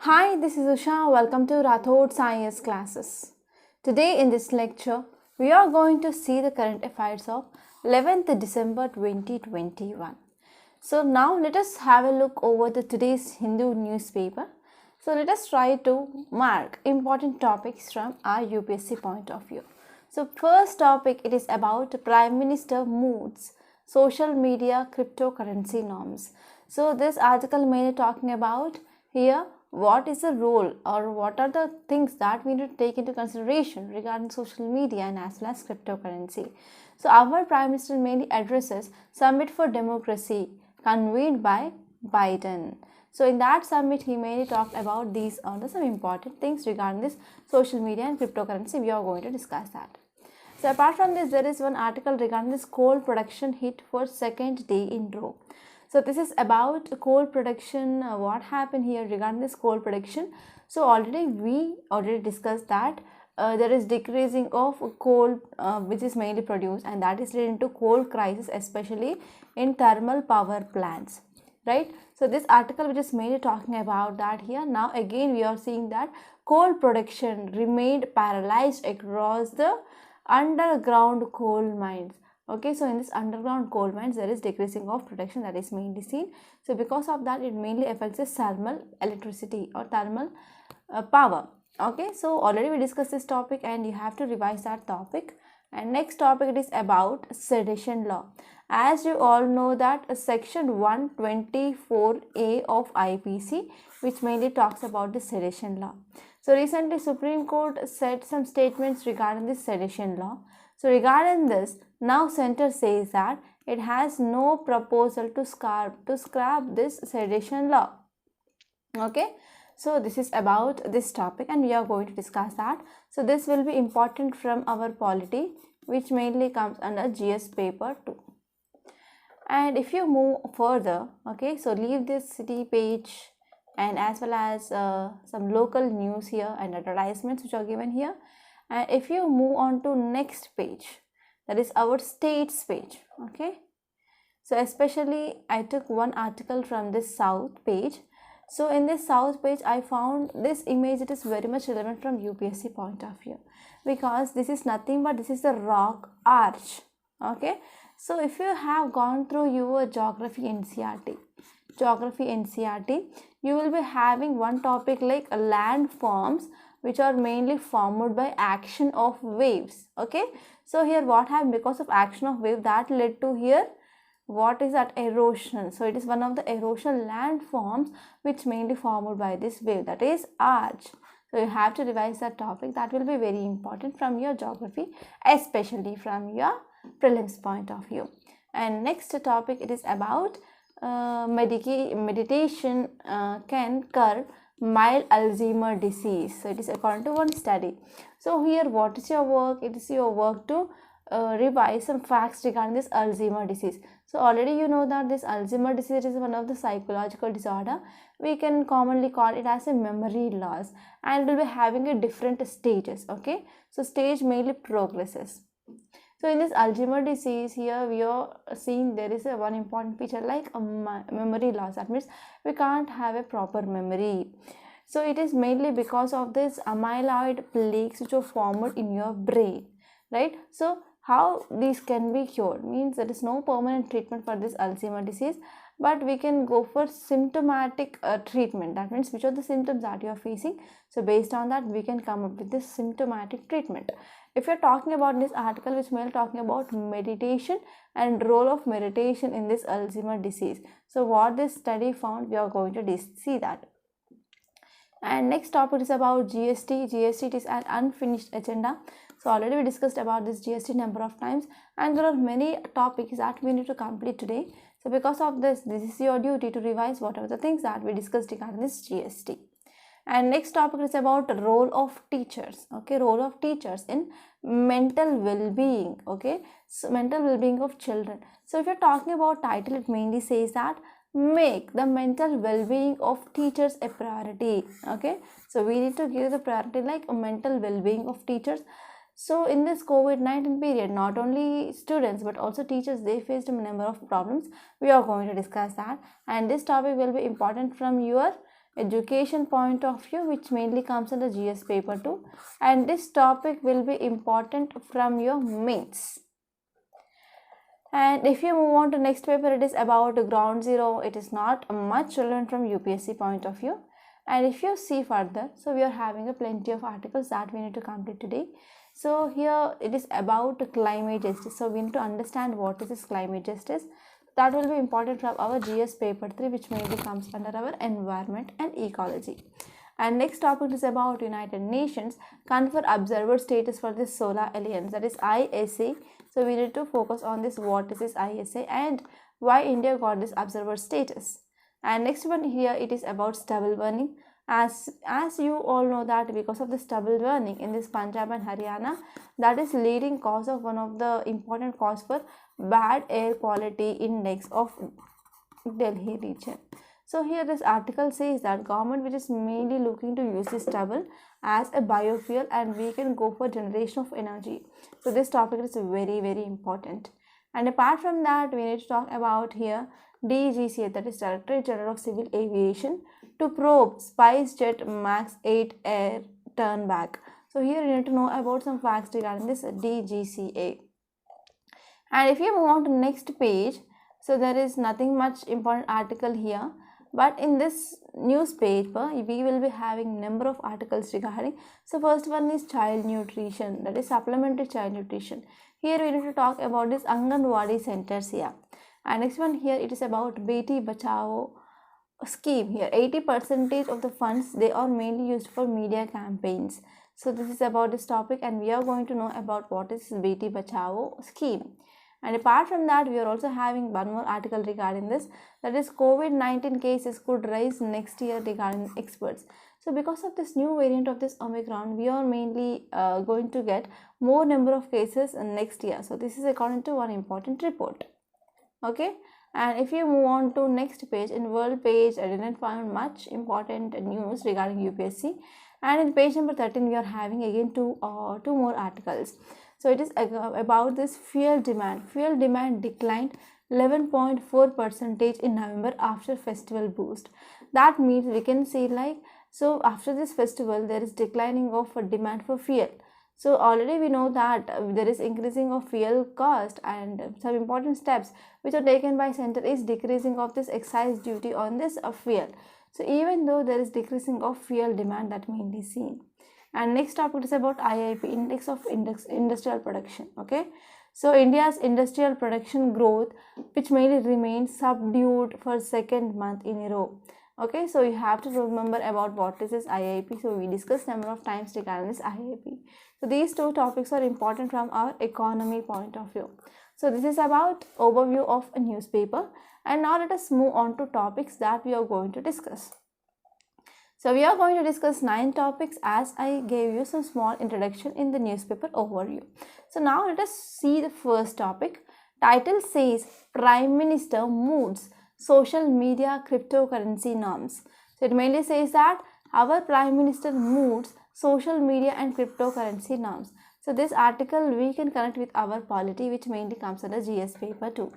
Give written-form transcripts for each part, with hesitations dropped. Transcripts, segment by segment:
Hi, this is Usha. Welcome to Rathod Science classes. Today in this lecture, we are going to see the current affairs of 11th December 2021. So now let us have a look over the today's Hindu newspaper. So let us try to mark important topics from our UPSC point of view. So first topic, it is about Prime Minister moods social media cryptocurrency norms. So this article mainly talking about here what is the role or what are the things that we need to take into consideration regarding social media and as well as cryptocurrency. So our Prime Minister mainly addresses Summit for Democracy convened by Biden. So in that summit, he mainly talked about these are some important things regarding this social media and cryptocurrency. We are going to discuss that. So apart from this, there is one article regarding this coal production hit for second day in row. So this is about coal production. What happened here regarding this coal production? So we already discussed that there is decreasing of coal which is mainly produced, and that is leading to coal crisis, especially in thermal power plants, right? So this article which is mainly talking about that here. Now again we are seeing that coal production remained paralyzed across the underground coal mines. Okay, so in this underground coal mines there is decreasing of production that is mainly seen. So because of that, it mainly affects the thermal electricity or thermal power. Okay, so already we discussed this topic and you have to revise that topic. And next topic, it is about sedition law. As you all know that section 124A of IPC, which mainly talks about the sedition law. So recently Supreme Court said some statements regarding this sedition law. So regarding this, now Center says that it has no proposal to scrap this sedition law. Okay, so this is about this topic and we are going to discuss that. So this will be important from our polity, which mainly comes under GS paper 2. And if you move further, okay, so leave this city page and as well as some local news here and advertisements which are given here. And if you move on to next page, that is our states page. Okay, so especially I took one article from this south page. So in this south page, I found this image. It is very much relevant from UPSC point of view, because this is nothing but this is the rock arch. Okay, so if you have gone through your geography NCRT, you will be having one topic like landforms, which are mainly formed by action of waves. Okay, so here what happened, because of action of wave, that led to here what is that erosion. So it is one of the erosional landforms which mainly formed by this wave, that is arch. So you have to revise that topic. That will be very important from your geography, especially from your prelims point of view. And next topic, it is about meditation can curb mild Alzheimer disease. So it is according to one study. So here what is your work? It is your work to revise some facts regarding this Alzheimer disease. So already you know that this Alzheimer disease is one of the psychological disorder. We can commonly call it as a memory loss, and it will be having a different stages. Okay, so stage mainly progresses. So in this Alzheimer disease, here we are seeing there is a one important feature like a memory loss. That means we can't have a proper memory. So it is mainly because of this amyloid plaques which are formed in your brain, right? So how these can be cured means there is no permanent treatment for this Alzheimer disease, but we can go for symptomatic treatment. That means which are the symptoms that you are facing. So based on that, we can come up with this symptomatic treatment. If you're talking about this article which may talking about meditation and role of meditation in this Alzheimer disease. So what this study found, we are going to see that. And next topic is about GST. GST is an unfinished agenda. So already we discussed about this GST number of times, and there are many topics that we need to complete today. So because of this is your duty to revise whatever the things that we discussed regarding this GST. And next topic is about role of teachers. Okay, role of teachers in mental well-being. Okay, so mental well-being of children. So if you're talking about title, it mainly says that make the mental well-being of teachers a priority. Okay, so we need to give the priority like a mental well-being of teachers. So in this COVID-19 period, not only students but also teachers, they faced a number of problems. We are going to discuss that, and this topic will be important from your education point of view, which mainly comes in the GS paper 2, and this topic will be important from your mains. And if you move on to next paper, it is about ground zero. It is not much relevant from UPSC point of view. And if you see further, so we are having a plenty of articles that we need to complete today. So here it is about climate justice. So we need to understand what is this climate justice. That will be important from our GS paper 3, which mainly comes under our environment and ecology. And next topic is about United Nations confer observer status for this Solar Alliance, that is ISA. So we need to focus on this, what is this ISA and why India got this observer status. And next one here, it is about stubble burning. As you all know that because of the stubble burning in this Punjab and Haryana, that is leading cause of one of the important cause for bad air quality index of Delhi region. So here this article says that government which is mainly looking to use this stubble as a biofuel, and we can go for generation of energy. So this topic is very, very important. And apart from that, we need to talk about here DGCA, that is Directorate General of Civil Aviation, to probe SpiceJet Max 8 air turn back. So here you need to know about some facts regarding this DGCA. And if you move on to next page, so there is nothing much important article here, but in this newspaper we will be having number of articles regarding. So first one is child nutrition, that is supplementary child nutrition. Here we need to talk about this Anganwadi centers here. And next one here, it is about Beti Bachao scheme. Here 80% of the funds, they are mainly used for media campaigns. So this is about this topic, and we are going to know about what is Beti Bachao scheme. And apart from that, we are also having one more article regarding this, that is COVID-19 cases could rise next year regarding experts. So because of this new variant of this Omicron, we are mainly going to get more number of cases next year. So this is according to one important report. Okay, and if you move on to next page, in world page I didn't find much important news regarding UPSC, and in page number 13 we are having again two more articles. So it is about this fuel demand. Fuel demand declined 11.4% in November after festival boost. That means we can see like, so after this festival there is declining of demand for fuel. So already we know that there is increasing of fuel cost, and some important steps which are taken by center is decreasing of this excise duty on this fuel. So even though there is decreasing of fuel demand, that mainly seen. And next topic is about IIP, index of industrial production. Okay, so India's industrial production growth, which mainly remains subdued for second month in a row. Okay, so you have to remember about what is this IIP. So we discussed number of times regarding this IIP. So these two topics are important from our economy point of view. So this is about overview of a newspaper, and now let us move on to topics that we are going to discuss. So we are going to discuss 9 topics, as I gave you some small introduction in the newspaper overview. So now let us see the first topic. Title says Prime Minister moots social media cryptocurrency norms. So it mainly says that our Prime Minister moots social media and cryptocurrency norms. So this article we can connect with our polity, which mainly comes under GS paper 2.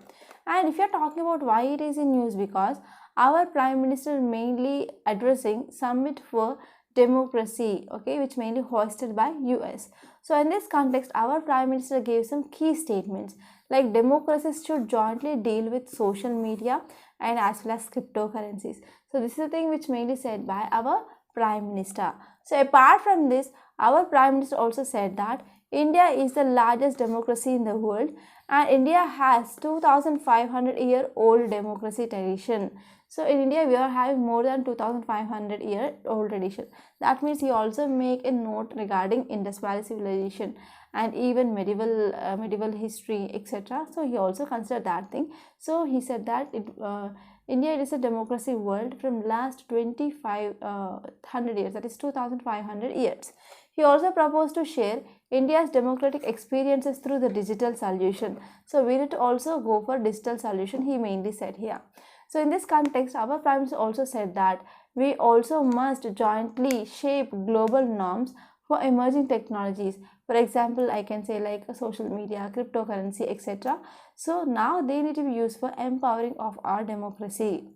And if you are talking about why it is in news, because our Prime Minister mainly addressing Summit for Democracy, okay, which mainly hosted by US. So in this context, our Prime Minister gave some key statements like democracies should jointly deal with social media and as well as cryptocurrencies. So this is the thing which mainly said by our Prime Minister. So apart from this, our Prime Minister also said that India is the largest democracy in the world, and India has 2500-year-old democracy tradition. So in India we are having more than 2500-year-old tradition. That means he also make a note regarding Indus Valley civilization and even medieval history, etc. So he also considered that thing. So he said that India is a democracy world from last 2500 years, that is 2500 years. He also proposed to share India's democratic experiences through the digital solution. So we need to also go for digital solution, he mainly said here. So in this context, our Prime Minister also said that we also must jointly shape global norms for emerging technologies. For example, I can say like social media, cryptocurrency, etc. So now they need to be used for empowering of our democracy.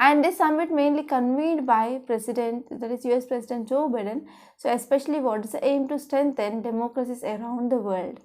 And this summit mainly convened by US President Joe Biden. So especially what is the aim to strengthen democracies around the world.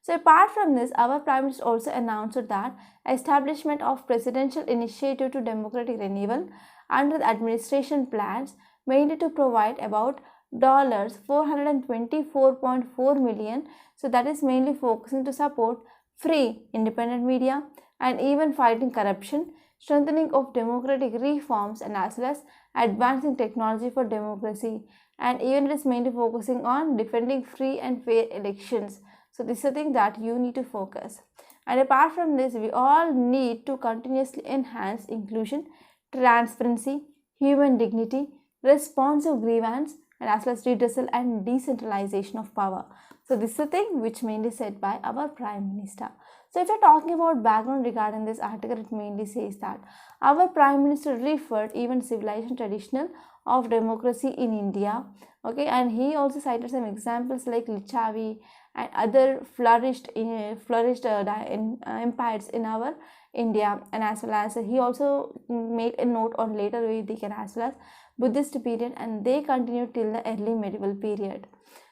So apart from this, our Prime Minister also announced that establishment of Presidential Initiative to Democratic Renewal under the administration plans mainly to provide about $424.4 million. So that is mainly focusing to support free independent media and even fighting corruption, strengthening of democratic reforms, and as well as advancing technology for democracy. And even it is mainly focusing on defending free and fair elections. So this is the thing that you need to focus. And apart from this, we all need to continuously enhance inclusion, transparency, human dignity, responsive grievance, and as well as redressal and decentralization of power. So this is the thing which mainly said by our Prime Minister. So if you're talking about background regarding this article, it mainly says that our Prime Minister referred even civilization traditional of democracy in India. Okay, and he also cited some examples like Lichavi and other flourished empires in our India, and as well as he also made a note on later Vedic and as well as Buddhist period, and they continued till the early medieval period.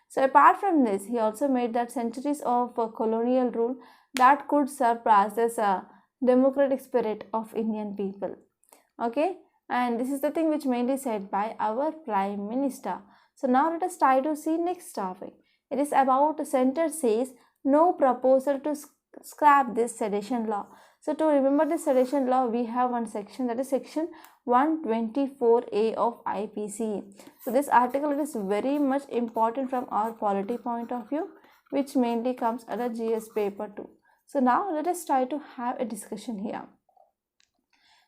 So apart from this, he also made that centuries of colonial rule that could surpass this democratic spirit of Indian people. Okay, and this is the thing which mainly said by our Prime Minister. So now let us try to see next topic. It is about the center says no proposal to scrap this sedition law. So to remember this sedition law, we have one section, that is section 124A of IPC. So this article is very much important from our polity point of view, which mainly comes at a GS paper 2. So now let us try to have a discussion here.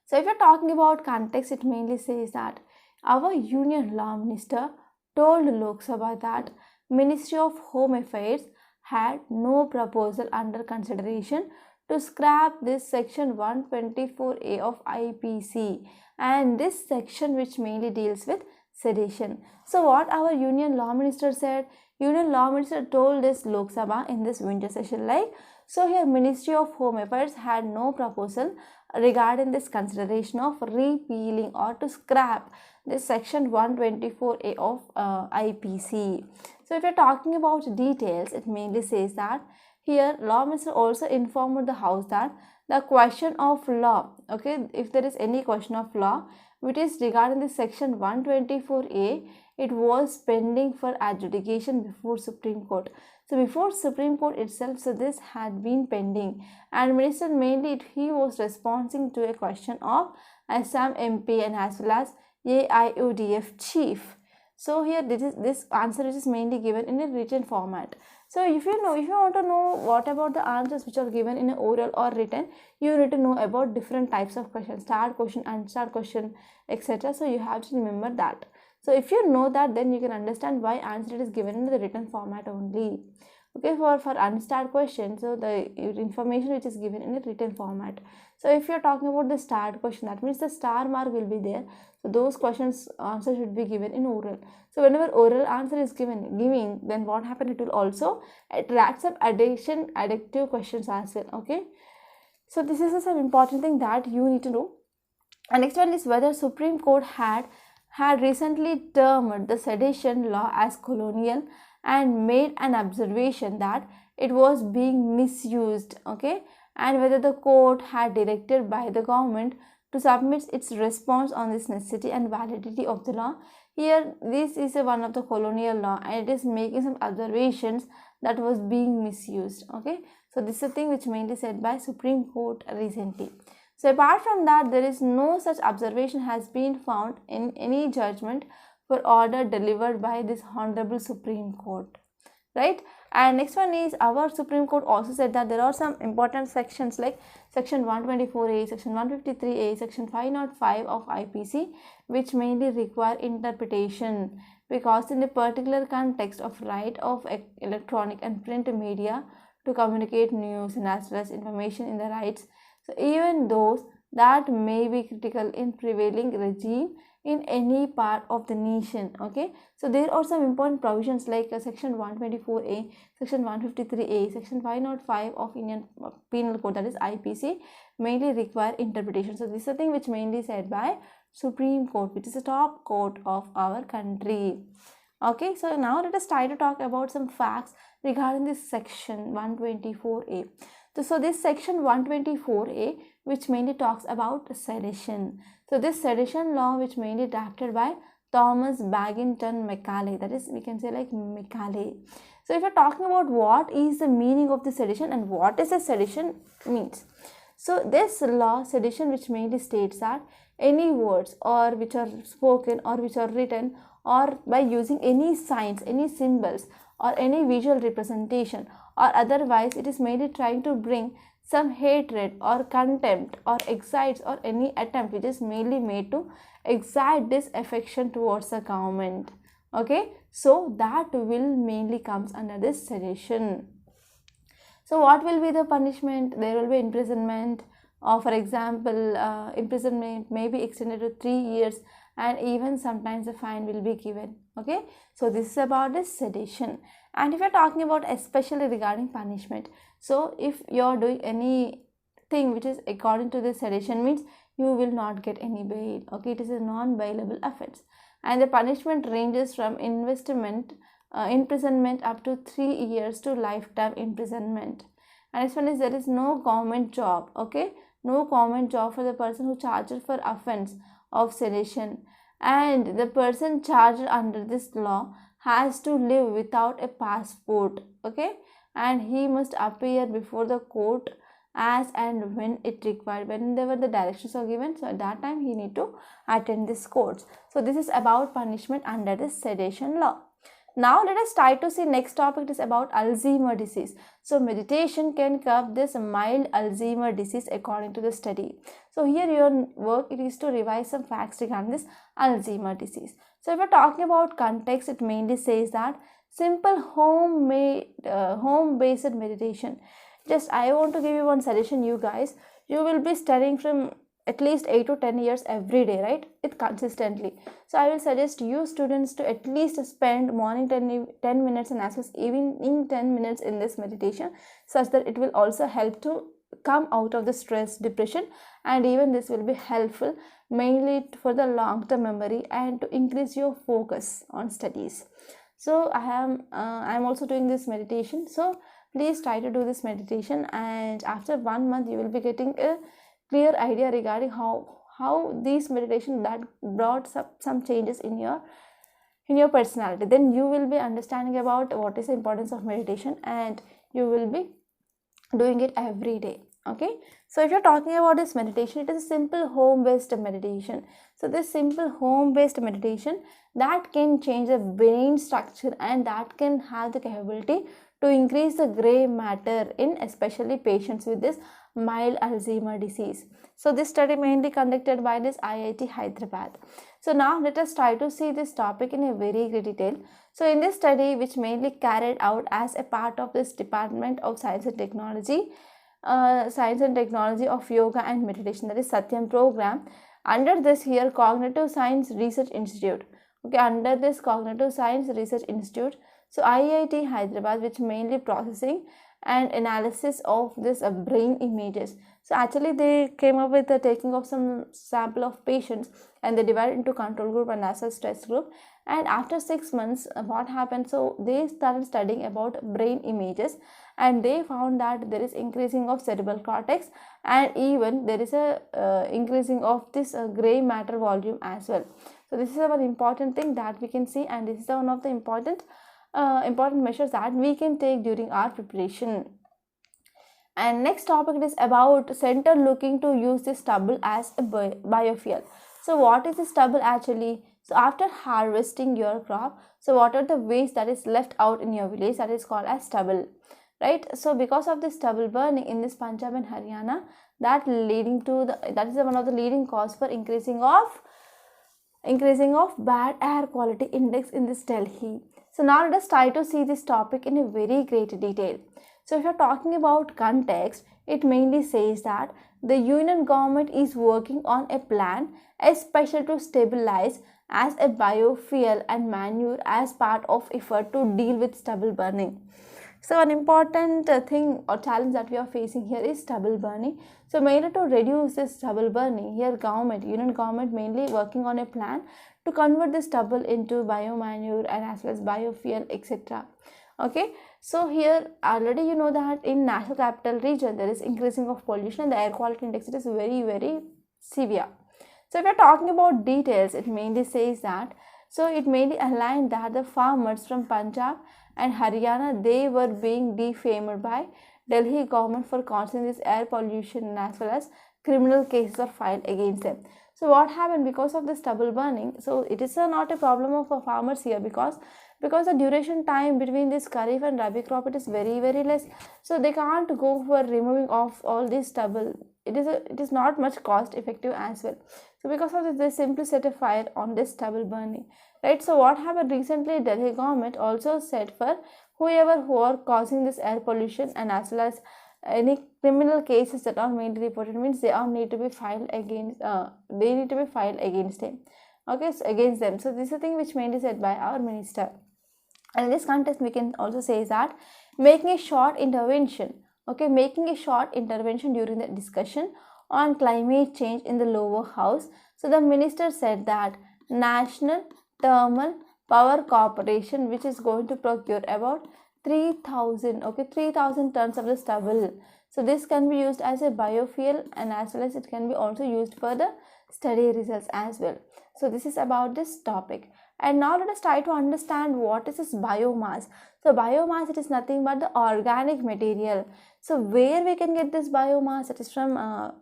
So if you're talking about context, it mainly says that our Union Law Minister told Lok Sabha that Ministry of Home Affairs had no proposal under consideration to scrap this section 124A of IPC, and this section which mainly deals with sedition. So what our Union Law Minister said? Union Law Minister told this Lok Sabha in this winter session like, so here Ministry of Home Affairs had no proposal regarding this consideration of repealing or to scrap this section 124A of IPC. So if you're talking about details, it mainly says that here Law Minister also informed the House that the question of law, okay, if there is any question of law which is regarding this section 124A, it was pending for adjudication before Supreme Court. So before Supreme Court itself, so this had been pending, and Minister mainly he was responding to a question of Assam MP and as well as AIUDF chief. So here this answer is mainly given in a written format. So if you want to know what about the answers which are given in an oral or written, you need to know about different types of questions, start question, unstart question, etc. So you have to remember that. So if you know that, then you can understand why answer is given in the written format only. Okay, for unstart question, so the information which is given in a written format. So if you are talking about the start question, that means the star mark will be there. So those questions answer should be given in oral. So whenever oral answer is giving, then what happens? It will also attract some additive questions as well. Okay, so this is some important thing that you need to know. And next one is whether Supreme Court had recently termed the sedition law as colonial and made an observation that it was being misused. Okay, and whether the court had directed by the government to submit its response on this necessity and validity of the law. Here this is one of the colonial law and it is making some observations that was being misused. Okay, so this is a thing which mainly said by Supreme Court recently. So apart from that, there is no such observation has been found in any judgment for order delivered by this Honorable Supreme Court, right? And next one is our Supreme Court also said that there are some important sections like section 124A, section 153A, section 505 of IPC which mainly require interpretation, because in the particular context of right of electronic and print media to communicate news and as well as information in the rights. So even those that may be critical in prevailing regime in any part of the nation. Okay, so there are some important provisions like section 124A, section 153A, section 505 of Indian Penal Code, that is IPC, mainly require interpretation. So this is a thing which mainly said by Supreme Court, which is the top court of our country. Okay, so now let us try to talk about some facts regarding this section 124A. So this section 124A, which mainly talks about sedition. So this sedition law, which mainly drafted by Thomas Bagginton Macaulay, that is, we can say like Macaulay. So if you're talking about what is the meaning of the sedition and what is a sedition means. So this law, sedition, which mainly states that any words or which are spoken or which are written or by using any signs, any symbols or any visual representation or otherwise, it is mainly trying to bring some hatred or contempt or excites or any attempt which is mainly made to excite disaffection towards the government. Okay, so that will mainly comes under this sedition. So what will be the punishment? There will be imprisonment, or for example, imprisonment may be extended to 3 years, and even sometimes a fine will be given. Okay, so this is about this sedition. And if you're talking about especially regarding punishment, so if you're doing anything which is according to this sedition, means you will not get any bail. Okay, it is a non-bailable offense, and the punishment ranges from imprisonment up to 3 years to lifetime imprisonment. And as far as there is no government job, okay, no government job for the person who charged for offense of sedition, and the person charged under this law has to live without a passport. Okay, and he must appear before the court as and when it required, whenever the directions are given. So at that time he need to attend this courts. So this is about punishment under this sedition law. Now let us try to see next topic is about Alzheimer disease. So meditation can curb this mild Alzheimer disease according to the study. So here your work it is to revise some facts regarding this Alzheimer disease. So if we're talking about context, it mainly says that simple home-based meditation. Just I want to give you one suggestion, you guys. You will be studying from at least 8 to 10 years every day, right? It consistently. So I will suggest you students to at least spend morning 10 minutes and as well as evening 10 minutes in this meditation, such that it will also help to come out of the stress, depression, and even this will be helpful mainly for the long-term memory and to increase your focus on studies. So I am also doing this meditation. So please try to do this meditation, and after 1 month you will be getting a clear idea regarding how these meditation that brought some changes in your personality. Then you will be understanding about what is the importance of meditation, and you will be doing it every day. Okay, so if you're talking about this meditation, it is a simple home-based meditation. So this simple home-based meditation that can change the brain structure and that can have the capability to increase the gray matter in especially patients with this mild Alzheimer disease. So this study mainly conducted by this IIT Hyderabad. So now let us try to see this topic in a very great detail. So in this study, which mainly carried out as a part of this Department of Science and Technology of Yoga and Meditation, that is Satyam program, under this here Cognitive Science Research Institute. Okay, under this Cognitive Science Research Institute, so IIT Hyderabad, which mainly processing and analysis of this brain images. So actually they came up with the taking of some sample of patients, and they divided into control group and as a stress group. And after 6 months, what happened? So they started studying about brain images, and they found that there is increasing of cerebral cortex, and even there is a increasing of this gray matter volume as well. So this is a very important thing that we can see, and this is one of the important measures that we can take during our preparation. And next topic is about center looking to use this stubble as a biofuel. So what is the stubble actually? So after harvesting your crop, so what are the waste that is left out in your village, that is called as stubble, right? So because of this stubble burning in this Punjab and Haryana, that is one of the leading cause for increasing of bad air quality index in this Delhi. So now let us try to see this topic in a very great detail. So if you're talking about context, it mainly says that the union government is working on a plan especially to stabilize as a biofuel and manure as part of effort to deal with stubble burning. So an important thing or challenge that we are facing here is stubble burning. So mainly to reduce this stubble burning, here union government mainly working on a plan to convert the stubble into biomanure and as well as biofuel, etc. Okay, so here already you know that in national capital region there is increasing of pollution and the air quality index is very severe. So if we are talking about details, it mainly says that, so it mainly aligned that the farmers from Punjab and Haryana, they were being defamed by Delhi government for causing this air pollution as well as criminal cases are filed against them. So what happened because of the stubble burning? So it is not a problem of farmers here because the duration time between this kharif and rabi crop, it is very less. So they can't go for removing off all this stubble. It is not much cost effective as well. So because of this, they simply set a fire on this stubble burning, right? So what happened recently, Delhi government also said for whoever who are causing this air pollution and as well as any criminal cases that are mainly reported, means they are need to be filed against him. Okay, so against them. So this is a thing which mainly said by our minister. And in this context, we can also say that making a short intervention during the discussion on climate change in the lower house. So the minister said that National Thermal Power Corporation, which is going to procure about 3,000 tons of the stubble. So this can be used as a biofuel and as well as it can be also used for the study results as well. So this is about this topic. And now let us try to understand what is this biomass. So biomass, it is nothing but the organic material. So where we can get this biomass? It is from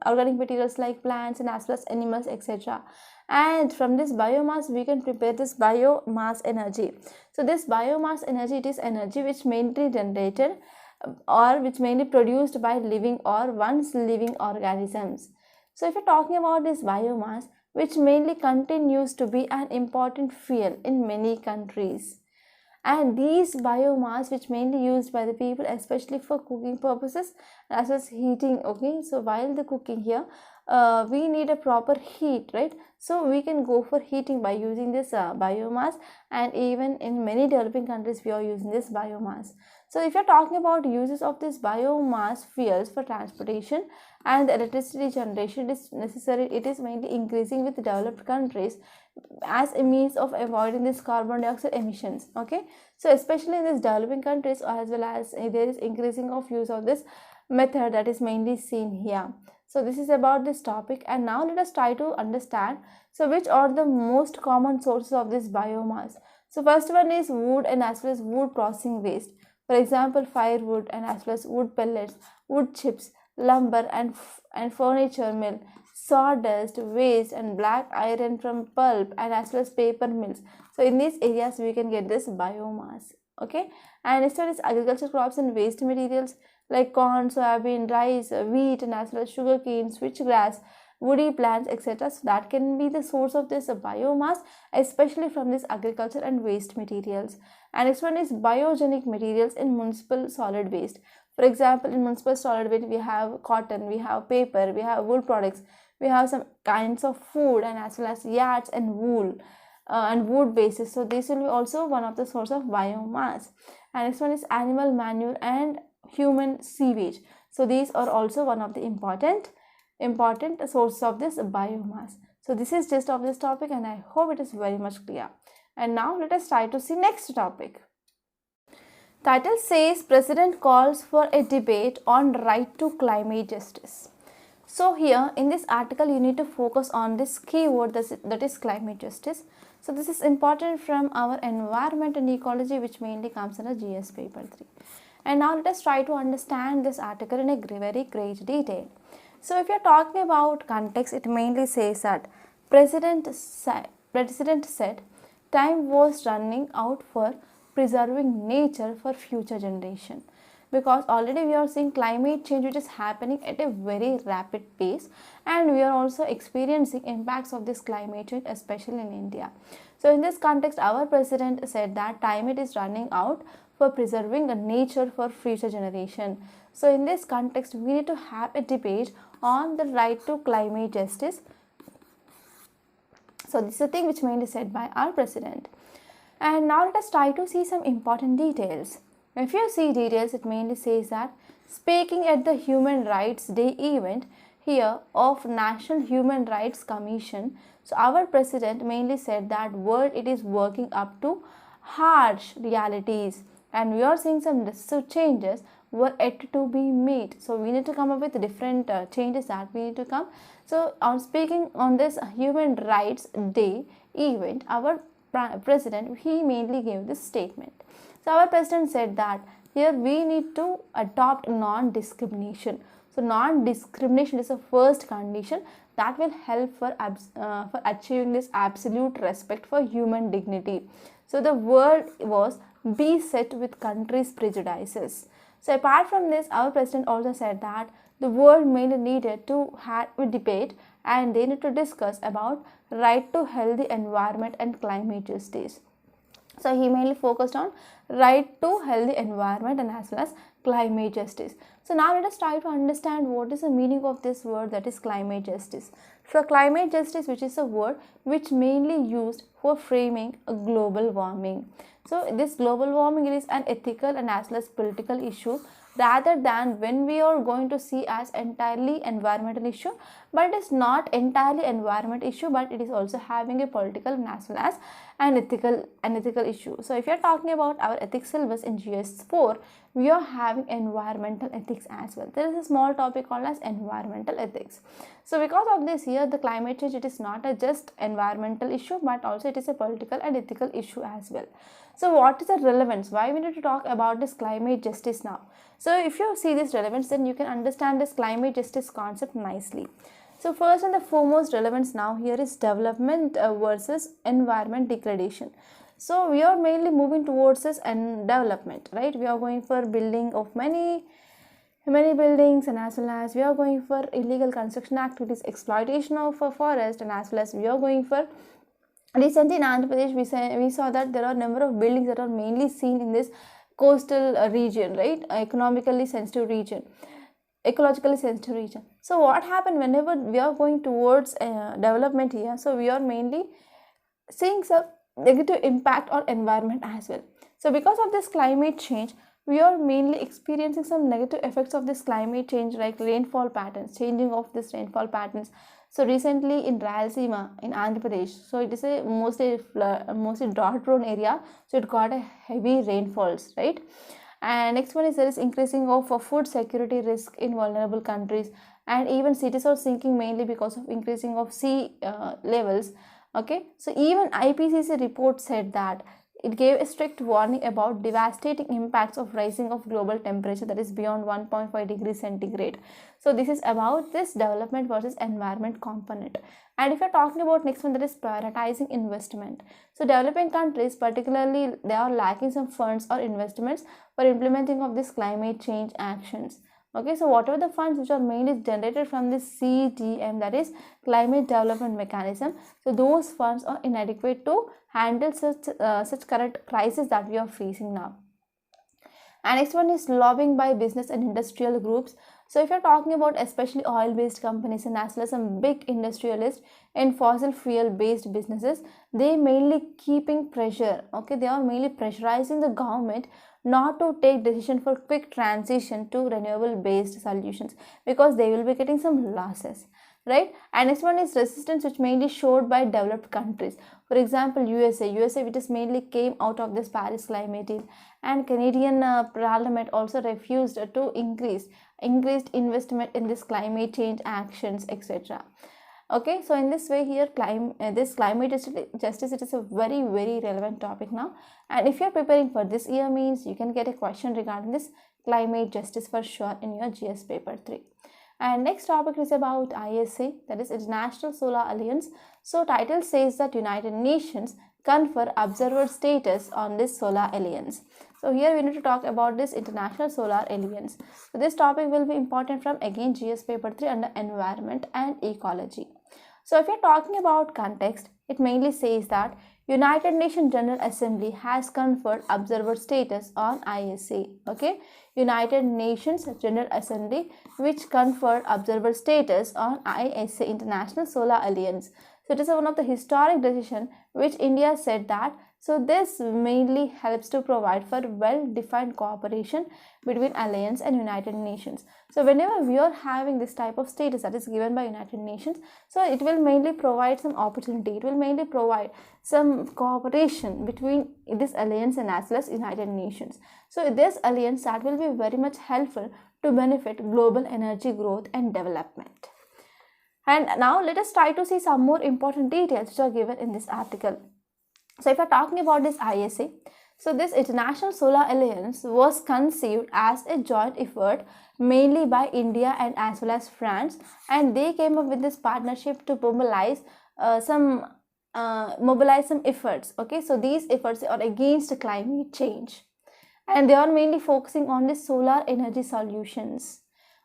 organic materials like plants and as well as animals, etc. And from this biomass we can prepare this biomass energy. So this biomass energy, it is energy which mainly generated or which mainly produced by living or once living organisms. So if you're talking about this biomass, which mainly continues to be an important fuel in many countries, and these biomass which mainly used by the people especially for cooking purposes as well as heating. Okay, so while the cooking here, we need a proper heat, right? So we can go for heating by using this biomass, and even in many developing countries we are using this biomass. So if you're talking about uses of this biomass fuels for transportation and electricity generation, it is necessary, it is mainly increasing with developed countries as a means of avoiding this carbon dioxide emissions. Okay, so especially in these developing countries, as well as there is increasing of use of this method that is mainly seen here. So this is about this topic, and now let us try to understand, so which are the most common sources of this biomass. So first one is wood and as well as wood processing waste. For example, firewood and as well as wood pellets, wood chips, lumber and furniture mill, sawdust, waste and black iron from pulp and as well as paper mills. So in these areas we can get this biomass. Okay, and next one is agricultural crops and waste materials like corn, soybean, rice, wheat and as well as sugarcane, switchgrass, woody plants, etc. So that can be the source of this biomass, especially from this agriculture and waste materials. And next one is biogenic materials in municipal solid waste. For example, in municipal solid waste we have cotton, we have paper, we have wool products, we have some kinds of food and as well as yards and wool and wood bases. So this will be also one of the source of biomass. And next one is animal manure and human sewage. So these are also one of the important sources of this biomass. So this is just of this topic, and I hope it is very much clear. And now let us try to see next topic. Title says President calls for a debate on right to climate justice. So here in this article you need to focus on this keyword, that is climate justice. So this is important from our environment and ecology, which mainly comes in a GS paper 3. And now let us try to understand this article in a very great detail. So if you are talking about context, it mainly says that President said time was running out for preserving nature for future generation, because already we are seeing climate change which is happening at a very rapid pace, and we are also experiencing impacts of this climate change, especially in India. So in this context, our president said that time it is running out for preserving a nature for future generation. So in this context, we need to have a debate on the right to climate justice. So this is a thing which mainly said by our president. And now let us try to see some important details. If you see details, it mainly says that speaking at the Human Rights Day event here of National Human Rights Commission, so our president mainly said that world it is working up to harsh realities, and we are seeing some necessary changes were yet to be made. So we need to come up with different changes that we need to come. So on speaking on this Human Rights Day event, our president he mainly gave this statement. So our president said that here we need to adopt non-discrimination. So non-discrimination is the first condition that will help for achieving this absolute respect for human dignity. So the word was beset with countries' prejudices. So apart from this, our president also said that the world mainly needed to have a debate and they need to discuss about right to healthy environment and climate justice. So he mainly focused on right to healthy environment and as well as climate justice. So now let us try to understand what is the meaning of this word, that is climate justice. So climate justice, which is a word which mainly used for framing a global warming. So this global warming is an ethical and as well as political issue, rather than when we are going to see as entirely environmental issue, but it is not entirely environment issue, but it is also having a political and as well as an ethical issue. So if you are talking about our ethics syllabus in GS4, we are having environmental ethics as well. There is a small topic called as environmental ethics. So because of this here, the climate change, it is not a just environmental issue, but also it is a political and ethical issue as well. So what is the relevance? Why we need to talk about this climate justice now? So if you see this relevance, then you can understand this climate justice concept nicely. So first and the foremost relevance now here is development versus environment degradation. So we are mainly moving towards this and development, right? We are going for building of many buildings, and as well as we are going for illegal construction activities, exploitation of a forest, and as well as we are going for recently in Andhra Pradesh we saw that there are a number of buildings that are mainly seen in this coastal region, right? Economically sensitive region, ecologically sensitive region. So what happened whenever we are going towards development here? So we are mainly seeing some negative impact on environment as well. So because of this climate change, we are mainly experiencing some negative effects of this climate change, like rainfall patterns, changing of this rainfall patterns. So recently in Rayalaseema in Andhra Pradesh, so it is a mostly drought prone area, so it got a heavy rainfalls, right? And next one is there is increasing of food security risk in vulnerable countries, and even cities are sinking mainly because of increasing of sea levels. Okay, so even IPCC report said that it gave a strict warning about devastating impacts of rising of global temperature, that is beyond 1.5 degrees centigrade. So this is about this development versus environment component. And if you're talking about next one, that is prioritizing investment. So developing countries particularly, they are lacking some funds or investments for implementing of this climate change actions. Okay, so whatever the funds which are mainly generated from this CDM, that is climate development mechanism, so those funds are inadequate to handle such current crisis that we are facing now. And next one is lobbying by business and industrial groups. So if you're talking about especially oil-based companies and as well as some big industrialists in fossil fuel-based businesses, they mainly keeping pressure. Okay, they are mainly pressurizing the government not to take decision for quick transition to renewable-based solutions, because they will be getting some losses, right? And next one is resistance, which mainly showed by developed countries. For example, USA which is mainly came out of this Paris climate deal, and Canadian Parliament also refused to increased investment in this climate change actions, etc. Okay, so in this way here, this climate justice, it is a very relevant topic now. And if you are preparing for this year, means you can get a question regarding this climate justice for sure in your GS paper 3. And next topic is about ISA, that is International Solar Alliance. So title says that United Nations confer observer status on this solar alliance. So here we need to talk about this International Solar Alliance. So this topic will be important from again GS paper 3 under environment and ecology. So if you're talking about context, it mainly says that United Nations General Assembly has conferred observer status on ISA. Okay, United Nations General Assembly which conferred observer status on ISA, International Solar Alliance. So it is one of the historic decision which India said that. So this mainly helps to provide for well-defined cooperation between Alliance and United Nations. So whenever we are having this type of status that is given by United Nations, so it will mainly provide some opportunity, it will mainly provide some cooperation between this alliance and as well as United Nations. So this alliance that will be very much helpful to benefit global energy growth and development. And now let us try to see some more important details which are given in this article. So if we are talking about this ISA, so this International Solar Alliance was conceived as a joint effort mainly by India and as well as France, and they came up with this partnership to mobilize some efforts. Okay, so these efforts are against climate change, and they are mainly focusing on the solar energy solutions.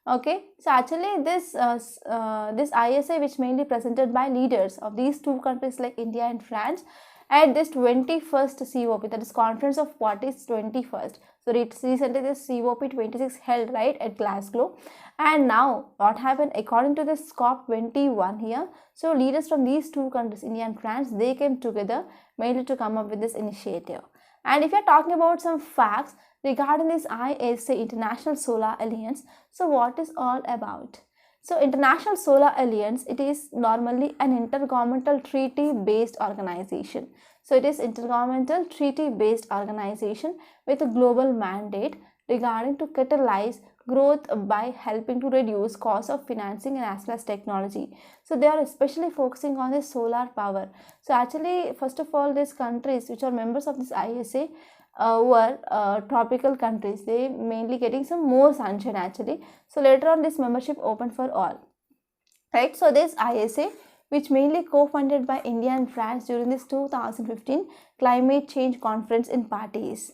Okay, so actually this ISA, which mainly presented by leaders of these two countries like India and France, at this 21st COP, that is Conference of Parties 21st. So recently this COP 26 held right at Glasgow. And now what happened according to this COP 21 here, so leaders from these two countries, India and France, they came together mainly to come up with this initiative. And if you are talking about some facts regarding this ISA, International Solar Alliance, so what is all about? So International Solar Alliance, it is normally an intergovernmental treaty-based organization. So it is intergovernmental treaty-based organization with a global mandate regarding to catalyze growth by helping to reduce cost of financing and as well as technology. So they are especially focusing on the solar power. So actually, first of all, these countries which are members of this ISA were tropical countries. They mainly getting some more sunshine actually. So later on this membership opened for all, right? So this ISA, which mainly co-funded by India and France during this 2015 climate change conference in Paris.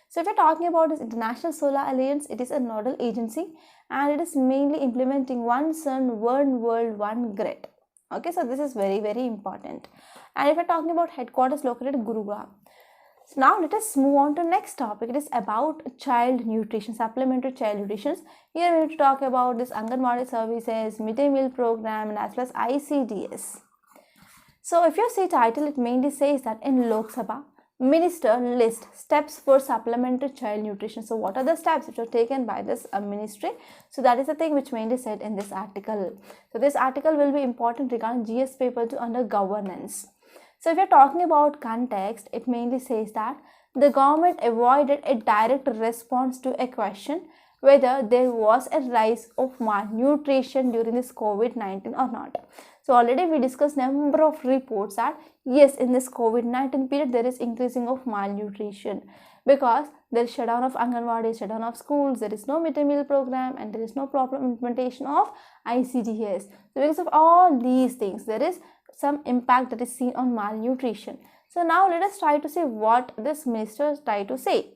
So if we're talking about this International Solar Alliance, it is a nodal agency and it is mainly implementing one sun, one world, one grid. Okay, so this is very, very important. And if we're talking about headquarters located in Gurugram. So now let us move on to next topic. It is about child nutrition, supplementary child nutrition. Here we need to talk about this Anganwadi services, midday meal program and as well as ICDS. So if you see title, it mainly says that in Lok Sabha, Minister list steps for supplementary child nutrition. So what are the steps which are taken by this ministry? So that is the thing which mainly said in this article. So this article will be important regarding GS paper 2 under governance. So if you're talking about context, it mainly says that the government avoided a direct response to a question whether there was a rise of malnutrition during this COVID-19 or not. So already we discussed number of reports that yes, in this COVID-19 period there is increasing of malnutrition because there is shutdown of Anganwadi, shutdown of schools, there is no midday meal program and there is no proper implementation of ICDS. So because of all these things, there is some impact that is seen on malnutrition. So now let us try to see what this minister tried to say.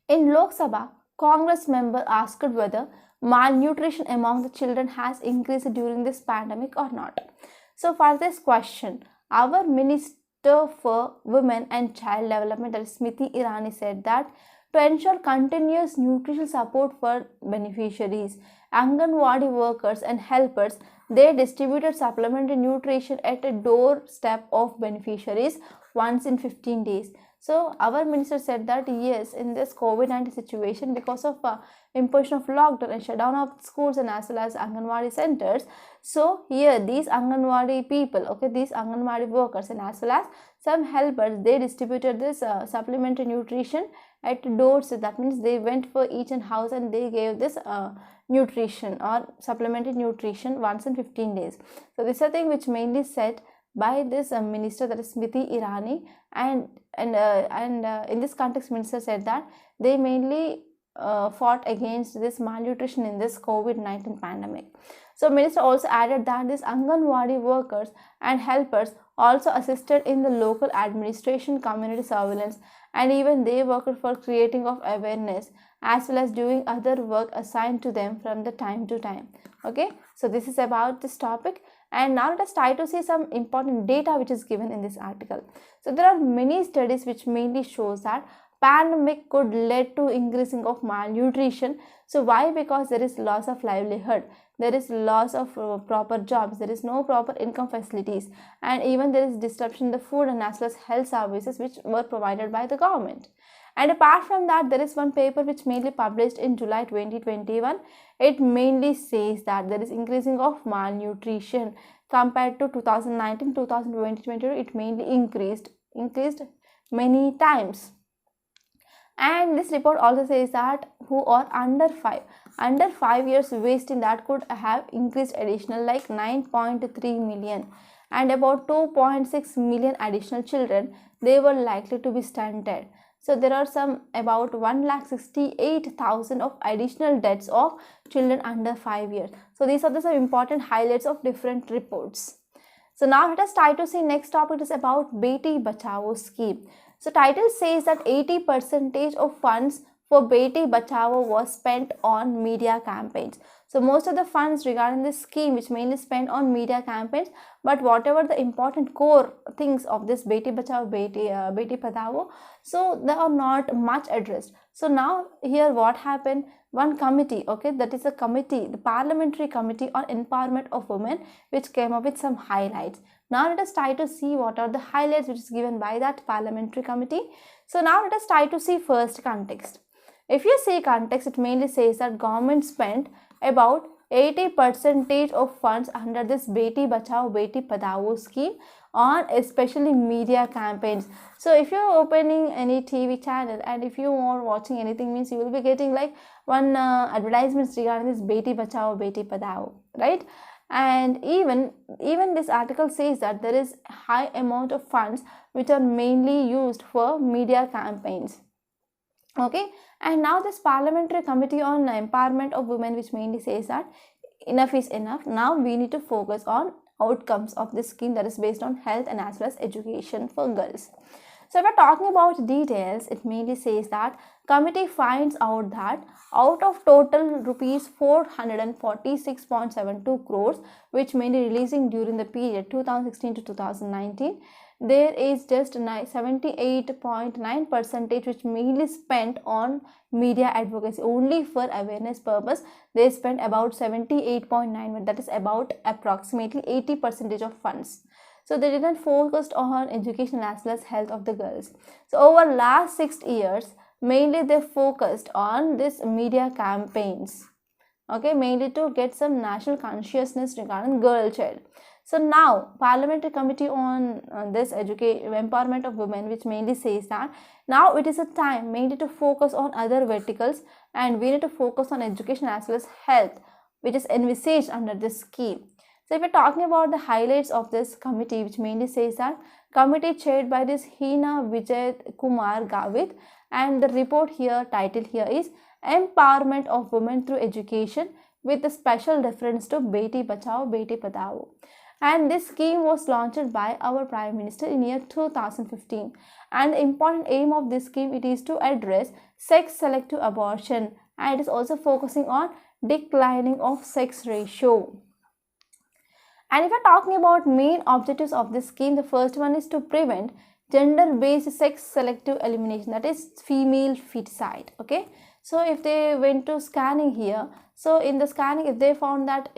In Lok Sabha, Congress member asked whether malnutrition among the children has increased during this pandemic or not. So for this question, our Minister for Women and Child Development, Smriti Irani, said that to ensure continuous nutritional support for beneficiaries, Anganwadi workers and helpers, they distributed supplementary nutrition at a doorstep of beneficiaries once in 15 days. So our minister said that yes, in this COVID-19 situation, because of imposition of lockdown and shutdown of schools and as well as Anganwadi centers, so here these Anganwadi people, okay, these Anganwadi workers and as well as some helpers, they distributed this supplementary nutrition at doors. That means they went for each and house and they gave this nutrition or supplementary nutrition once in 15 days. So this is a thing which mainly said by this minister, that is Smriti Irani, and in this context, minister said that they mainly fought against this malnutrition in this COVID-19 pandemic. So minister also added that these Anganwadi workers and helpers also assisted in the local administration, community surveillance, and even they worked for creating of awareness as well as doing other work assigned to them from the time to time. Okay, so this is about this topic. And now let us try to see some important data which is given in this article. So there are many studies which mainly shows that pandemic could lead to increasing of malnutrition. So why? Because there is loss of livelihood, there is loss of proper jobs, there is no proper income facilities, and even there is disruption in the food and as well as health services which were provided by the government. And apart from that, there is one paper which mainly published in July 2021. It mainly says that there is increasing of malnutrition compared to 2019, 2020, it mainly increased many times. And this report also says that who are under 5 years wasting, that could have increased additional like 9.3 million, and about 2.6 million additional children, they were likely to be stunted. So there are some about 1,68,000 of additional deaths of children under 5 years. So these are the some important highlights of different reports. So now let us try to see next topic is about Beti Bachao scheme. So title says that 80% of funds for Beti Bachao was spent on media campaigns. So most of the funds regarding this scheme which mainly spent on media campaigns, but whatever the important core things of this Beti Bachao, Beti Padhao, so they are not much addressed. So now here what happened, one committee, okay, that is a committee, the Parliamentary Committee on Empowerment of Women, which came up with some highlights. Now let us try to see what are the highlights which is given by that Parliamentary Committee. So now let us try to see first context. If you see context, it mainly says that government spent about 80% of funds under this Beti Bachao Beti Padhao scheme on especially media campaigns. So if you're opening any TV channel and if you are watching anything, means you will be getting like one advertisements regarding this Beti Bachao Beti Padhao, right? And even this article says that there is high amount of funds which are mainly used for media campaigns. Okay, and now this Parliamentary Committee on Empowerment of Women, which mainly says that enough is enough. Now we need to focus on outcomes of this scheme that is based on health and as well as education for girls. So if we're talking about details, it mainly says that committee finds out that out of total rupees 446.72 crores which mainly releasing during the period 2016 to 2019, there is just 78.9% which mainly spent on media advocacy. Only for awareness purpose they spent about 78.9, that is about approximately 80% of funds. So they didn't focus on education as well as health of the girls. So over last 6 years, mainly they focused on this media campaigns, okay, mainly to get some national consciousness regarding girl child. So now Parliamentary Committee on this empowerment of women, which mainly says that now it is a time mainly to focus on other verticals and we need to focus on education as well as health, which is envisaged under this scheme. So if we're talking about the highlights of this committee, which mainly says that committee chaired by this Hina Vijay Kumar Gavit, and the report here, title here is Empowerment of Women Through Education with a special reference to Beti Bachao Beti Padhao. And this scheme was launched by our Prime Minister in year 2015. And the important aim of this scheme, it is to address sex selective abortion, and it is also focusing on declining of sex ratio. And if we are talking about main objectives of this scheme, the first one is to prevent gender-based sex selective elimination, that is female feticide. Okay, so if they went to scanning here, so in the scanning if they found that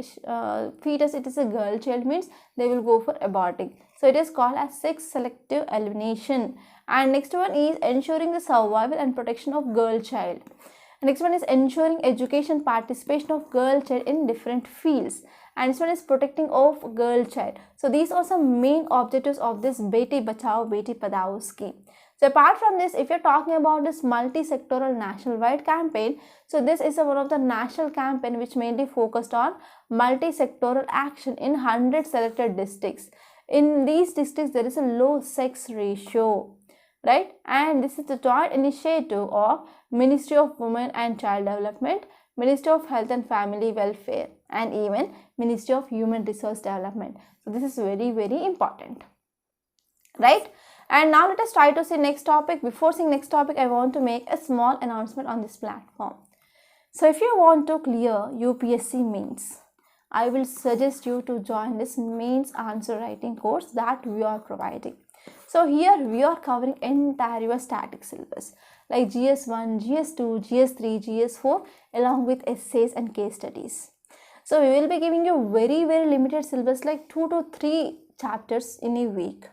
fetus it is a girl child, means they will go for aborting. So it is called as sex selective elimination. And next one is ensuring the survival and protection of girl child. Next one is ensuring education participation of girl child in different fields. And this one is protecting of girl child. So these are some main objectives of this Beti Bachao Beti Padhao scheme. So apart from this, if you're talking about this multi-sectoral national-wide campaign, so this is one of the national campaign which mainly focused on multi-sectoral action in 100 selected districts. In these districts, there is a low sex ratio, right? And this is the joint initiative of Ministry of Women and Child Development, Ministry of Health and Family Welfare, and even Ministry of Human Resource Development. So this is very, very important, right? And now let us try to see next topic. Before seeing next topic, I want to make a small announcement on this platform. So if you want to clear UPSC mains, I will suggest you to join this mains answer writing course that we are providing. So here we are covering entire your static syllabus like GS1, GS2, GS3, GS4 along with essays and case studies. So we will be giving you very limited syllabus like 2 to 3 chapters in a week.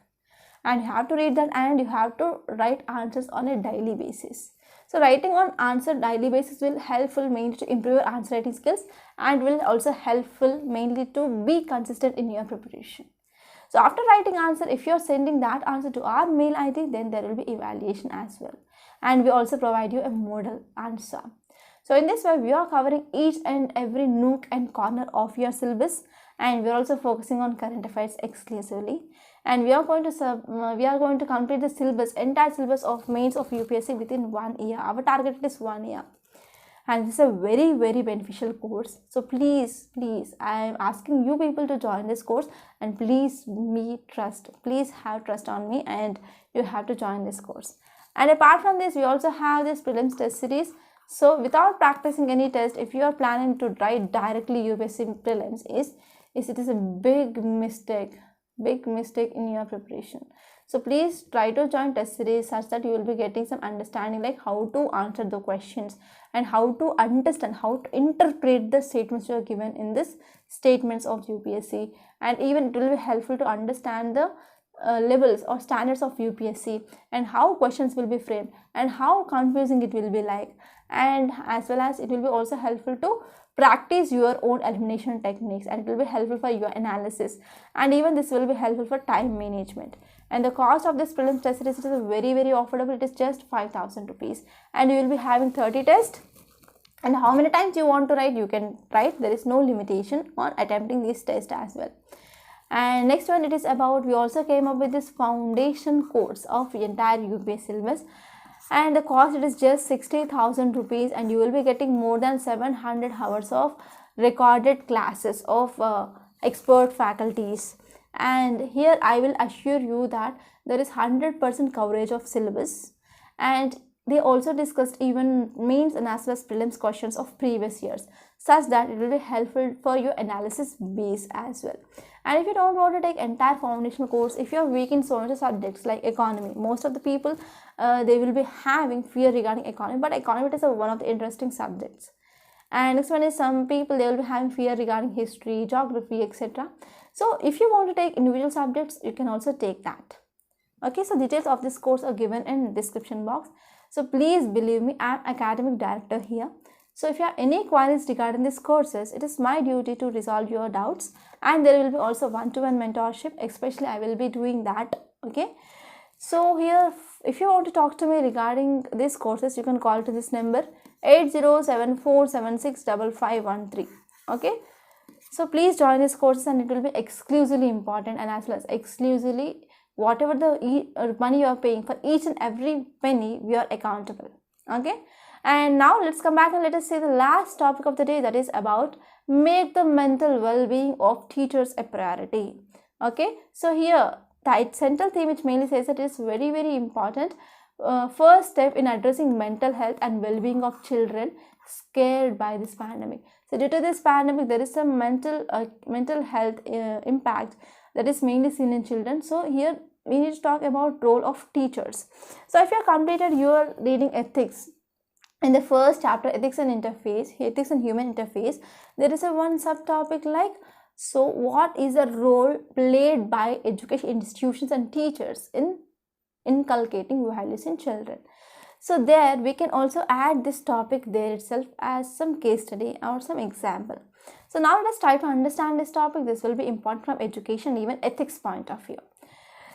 And you have to read that and you have to write answers on a daily basis. So writing on answer daily basis will helpful mainly to improve your answer writing skills and will also helpful mainly to be consistent in your preparation. So after writing answer, if you are sending that answer to our mail ID, then there will be evaluation as well. And we also provide you a model answer. So in this way, we are covering each and every nook and corner of your syllabus, and we are also focusing on current affairs exclusively. And we are going to complete the syllabus, entire syllabus of mains of UPSC within 1 year. Our target is 1 year. And this is a very beneficial course. So please, I am asking you people to join this course, and please have trust on me, and you have to join this course. And apart from this, we also have this prelims test series. So without practicing any test, if you are planning to write directly UPSC prelims, it is a big mistake in your preparation. So please try to join test series such that you will be getting some understanding like how to answer the questions and how to understand, how to interpret the statements you are given in this statements of UPSC, and even it will be helpful to understand the levels or standards of UPSC and how questions will be framed and how confusing it will be like, and as well as it will be also helpful to practice your own elimination techniques, and it will be helpful for your analysis, and even this will be helpful for time management. And the cost of this prelims test series is very affordable. It is just 5,000 rupees, and you will be having 30 tests. And how many times you want to write, you can write. There is no limitation on attempting this test as well. And next one, it is about, we also came up with this foundation course of entire UPSC syllabus, and the cost it is just 60,000 rupees, and you will be getting more than 700 hours of recorded classes of expert faculties. And here I will assure you that there is 100% coverage of syllabus, and they also discussed even mains and as well as prelims questions of previous years, such that it will be helpful for your analysis base as well. And if you don't want to take entire foundational course, if you are weak in so many subjects like economy, most of the people they will be having fear regarding economy, but economy is one of the interesting subjects. And next one is, some people they will be having fear regarding history, geography, etc. So if you want to take individual subjects, you can also take that. Okay, so details of this course are given in description box. So please believe me, I am academic director here. So if you have any queries regarding these courses, it is my duty to resolve your doubts, and there will be also one-to-one mentorship, especially I will be doing that. Okay, so here if you want to talk to me regarding these courses, you can call to this number 8074765513. Okay, so please join these courses, and it will be exclusively important, and as well as exclusively whatever the money you are paying, for each and every penny we are accountable. Okay, and now let's come back and let us see the last topic of the day, that is about make the mental well-being of teachers a priority. Okay, so here the central theme which mainly says that it is very important first step in addressing mental health and well-being of children scared by this pandemic. So due to this pandemic, there is some mental health impact that is mainly seen in children. So here we need to talk about role of teachers. So if you have completed your reading ethics, in the first chapter, ethics and human interface, there is a one subtopic like, so what is the role played by education institutions and teachers in inculcating values in children. So there we can also add this topic there itself as some case study or some example. So now let's try to understand this topic. This will be important from education, even ethics point of view.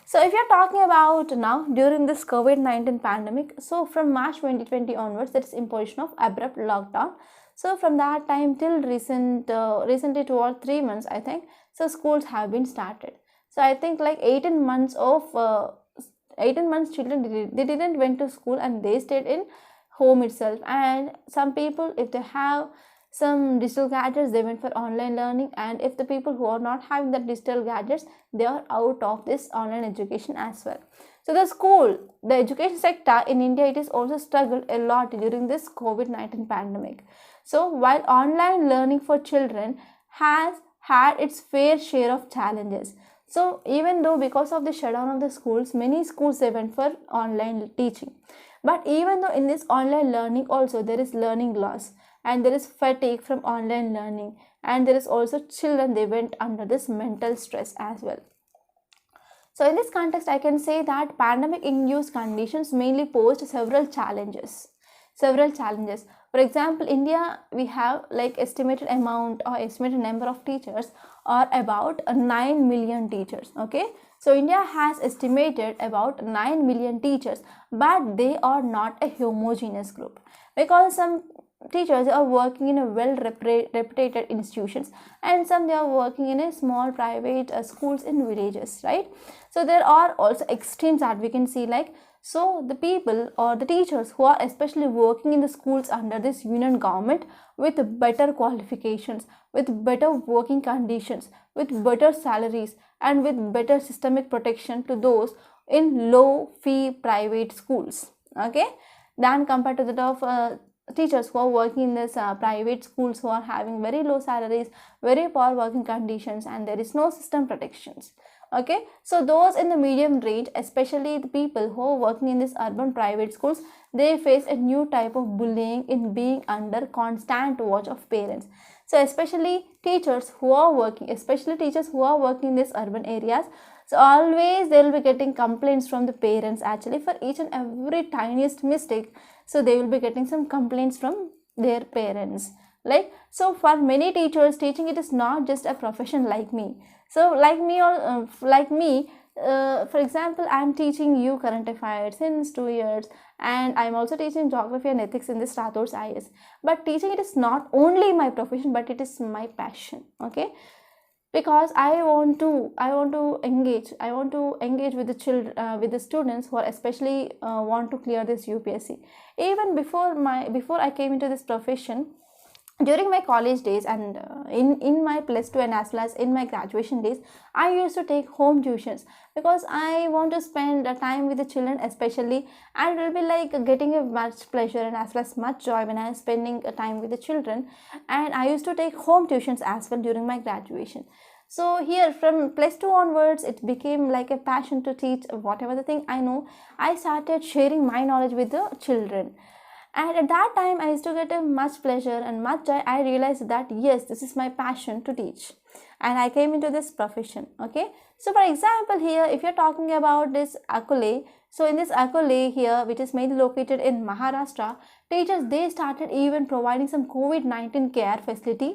So if you are talking about now during this COVID-19 pandemic, so from March 2020 onwards, there is imposition of abrupt lockdown. So from that time till recently 2 or 3 months, I think, so schools have been started. So I think like 18 months children, they didn't went to school and they stayed in home itself. And some people, if they have some digital gadgets, they went for online learning, and if the people who are not having that digital gadgets, they are out of this online education as well. So the education sector in India, it is also struggled a lot during this COVID-19 pandemic. So while online learning for children has had its fair share of challenges. So even though because of the shutdown of the schools, many schools they went for online teaching. But even though in this online learning also there is learning loss and there is fatigue from online learning, and there is also children they went under this mental stress as well. So in this context, I can say that pandemic induced conditions mainly posed several challenges. For example, India, we have like estimated amount or estimated number of teachers are about 9 million teachers. Okay, so India has estimated about 9 million teachers, but they are not a homogeneous group, because some teachers are working in a well reputed institutions, and some they are working in a small private schools in villages, right? So there are also extremes that we can see, like, so the people or the teachers who are especially working in the schools under this union government with better qualifications, with better working conditions, with better salaries, and with better systemic protection to those in low fee private schools, okay, than compared to that of teachers who are working in this private schools, who are having very low salaries, very poor working conditions, and there is no system protections. Okay, so those in the medium range, especially the people who are working in these urban private schools, they face a new type of bullying in being under constant watch of parents. So especially teachers who are working in these urban areas, so always they will be getting complaints from the parents actually for each and every tiniest mistake. So they will be getting some complaints from their parents. Like, so for many teachers, teaching it is not just a profession like me. So for example, I am teaching you current affairs since 2 years, and I am also teaching geography and ethics in this Rathod's IS. But teaching it is not only my profession, but it is my passion. Okay, because I want to engage with the children, with the students who are especially want to clear this UPSC. Even before I came into this profession, during my college days, and in my plus 2 and as well as in my graduation days, I used to take home tuitions, because I want to spend time with the children especially, and it will be like getting a much pleasure and as well as much joy when I am spending time with the children. And I used to take home tuitions as well during my graduation. So here from plus 2 onwards, it became like a passion to teach whatever the thing I know. I started sharing my knowledge with the children, and at that time I used to get a much pleasure and much joy. I realized that yes, this is my passion to teach, and I came into this profession. Okay, so for example, here if you're talking about this Akole, so in this Akole here, which is mainly located in Maharashtra, teachers they started even providing some COVID-19 care facility,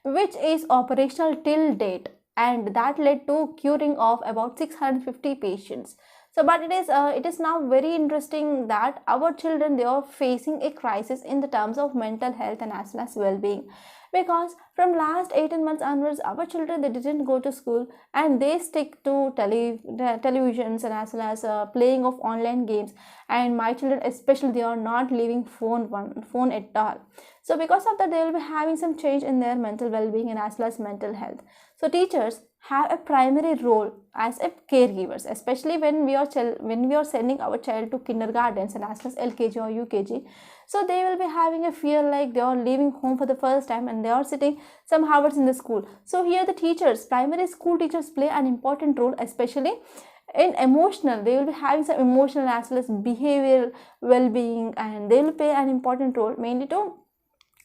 which is operational till date, and that led to curing of about 650 patients. So but it is now very interesting that our children, they are facing a crisis in the terms of mental health and as well as well-being, because from last 18 months onwards, our children they didn't go to school, and they stick to televisions and as well as playing of online games. And my children especially, they are not leaving phone at all. So because of that, they will be having some change in their mental well-being and as well as mental health. So teachers have a primary role as a caregivers, especially when we are sending our child to kindergartens and as well as LKG or UKG. So they will be having a fear like they are leaving home for the first time and they are sitting some hours in the school. So here the teachers, primary school teachers, play an important role, especially in emotional. They will be having some emotional as well as behavioral well-being, and they will play an important role mainly to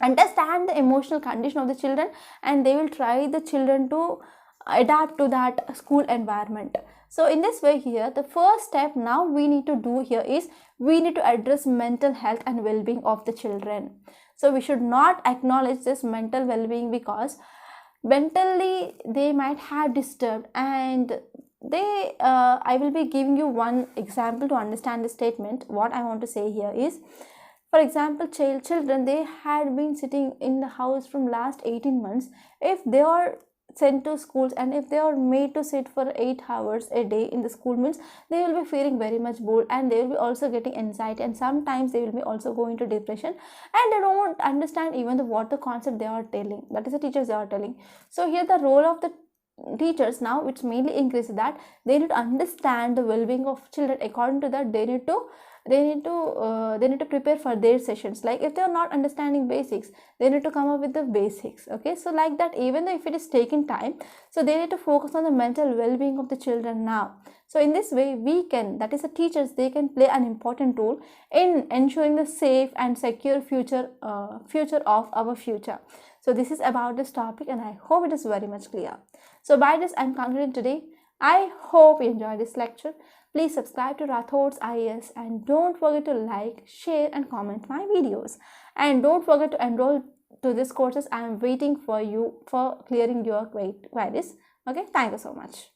understand the emotional condition of the children, and they will try the children to adapt to that school environment. So in this way here, the first step now we need to do here is we need to address mental health and well-being of the children. So we should not acknowledge this mental well-being, because mentally they might have disturbed, and they I will be giving you one example to understand the statement. What I want to say here is, for example, children they had been sitting in the house from last 18 months. If they are sent to schools and if they are made to sit for 8 hours a day in the school, means they will be feeling very much bored, and they will be also getting anxiety, and sometimes they will be also going to depression, and they don't understand even what the concept they are telling, that is the teachers they are telling. So here the role of the teachers now, it's mainly increased that they need to understand the well-being of children. According to that, they need to prepare for their sessions. Like if they are not understanding basics, they need to come up with the basics. Okay, so like that, even though if it is taking time, so they need to focus on the mental well-being of the children now. So in this way, we can, that is the teachers, they can play an important role in ensuring the safe and secure future of our future. So this is about this topic, and I hope it is very much clear. So by this, I'm concluding today. I hope you enjoyed this lecture. Please subscribe to Rathod's IAS and don't forget to like, share and comment my videos. And don't forget to enroll to these courses. I am waiting for you for clearing your queries. Okay, thank you so much.